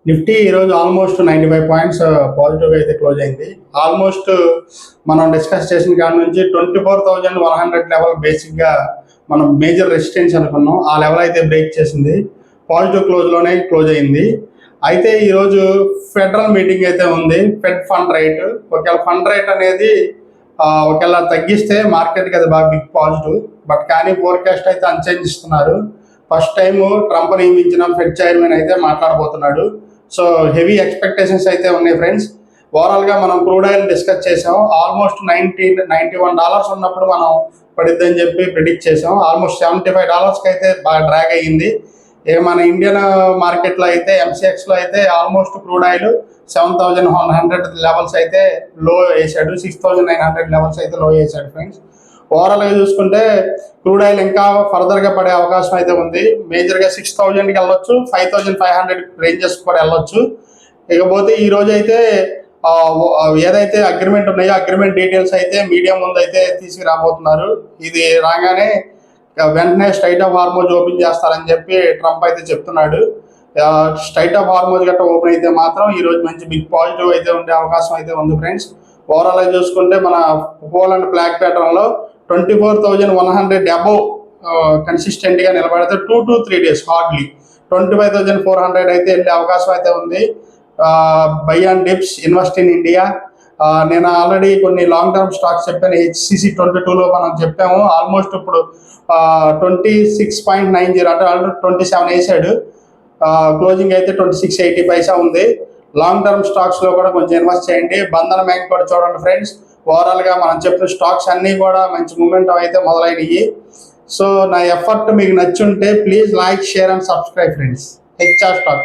Nifty ఈరోజు almost 95 points పాజిటివ్గా అయితే క్లోజ్ అయింది. ఆల్మోస్ట్ మనం డిస్కస్ చేసిన కాడ నుంచి 24,100 లెవెల్ బేసిక్గా మనం మేజర్ రెసిస్టెన్స్ అనుకున్నాం. ఆ లెవెల్ అయితే బ్రేక్ చేసింది, పాజిటివ్ క్లోజ్లోనే క్లోజ్ అయింది. అయితే ఈరోజు ఫెడరల్ మీటింగ్ అయితే ఉంది. ఫెడ్ ఫండ్ రేట్, ఒకవేళ ఫండ్ రేట్ అనేది ఒకవేళ తగ్గిస్తే మార్కెట్కి అది బాగా బిగ్ పాజిటివ్. బట్ కానీ ఫోర్కాస్ట్ అయితే అన్చేంజ్ ఇస్తున్నారు. ఫస్ట్ టైం ట్రంప్ నియమించిన ఫెడ్ చైర్మన్ అయితే మాట్లాడబోతున్నాడు. సో హెవీ ఎక్స్పెక్టేషన్స్ అయితే ఉన్నాయి ఫ్రెండ్స్. ఓవరాల్గా మనం క్రూడ్ ఆయిల్ డిస్కస్ చేసాం. ఆల్మోస్ట్ $91 ఉన్నప్పుడు మనం పడిద్దని చెప్పి ప్రిడిక్ట్ చేసాం. ఆల్మోస్ట్ $75 అయితే బాగా డ్రాగ్ అయ్యింది. ఇక మన ఇండియన్ మార్కెట్లో అయితే ఎంసీఎక్స్లో అయితే ఆల్మోస్ట్ క్రూడ్ ఆయిల్ 7,100 లెవెల్స్ అయితే లో వేసాడు, 6,900 లెవెల్స్ అయితే లో వేసాడు ఫ్రెండ్స్. ఓవరాల్గా చూసుకుంటే క్రూడ్ ఆయిల్ ఇంకా ఫర్దర్గా పడే అవకాశం అయితే ఉంది. మేజర్గా 6,000కి వెళ్ళొచ్చు, 5,500 రేంజెస్ కూడా వెళ్ళొచ్చు. ఇకపోతే ఈరోజు అయితే ఏదైతే అగ్రిమెంట్ ఉన్నాయో అగ్రిమెంట్ డీటెయిల్స్ అయితే మీడియా ముందు అయితే తీసుకురాబోతున్నారు. ఇది రాగానే వెంటనే స్ట్రైట్ ఆఫ్ హార్మోజ్ ఓపెన్ చేస్తారని చెప్పి ట్రంప్ అయితే చెప్తున్నాడు. స్ట్రైట్ ఆఫ్ హార్మోజ్ గట్రా ఓపెన్ అయితే మాత్రం ఈరోజు మంచి బిగ్ పాజిటివ్ అయితే ఉండే అవకాశం అయితే ఉంది ఫ్రెండ్స్. ఓవరాల్గా చూసుకుంటే మన హోల్ అండ్ బ్లాక్ ప్యాటర్న్లో 24,100 అబోవ్ కన్సిస్టెంట్గా నిలబడితే 2 to 3 days హార్డ్లీ 25,400 అయితే వెళ్ళే అవకాశం అయితే ఉంది. By and dips, invest in India. నేను ఆల్రెడీ కొన్ని లాంగ్ టర్మ్ స్టాక్స్ చెప్పాను. HCC 22లో మనం చెప్పాము. ఆల్మోస్ట్ ఇప్పుడు 26.90 అంటే ఆల్రెడీ 27 వేసాడు. క్లోజింగ్ అయితే 26.80 ఉంది. లాంగ్ టర్మ్ స్టాక్స్లో కూడా కొంచెం ఇన్వెస్ట్ చేయండి. బంధన్ బ్యాంక్ కూడా చూడండి ఫ్రెండ్స్. ఓవరాల్గా మనం చెప్పిన స్టాక్స్ అన్నీ కూడా మంచి మూమెంట్ అయితే మొదలైనవి. సో నా ఎఫర్ట్ మీకు నచ్చుంటే please like, share and subscribe friends. HR stock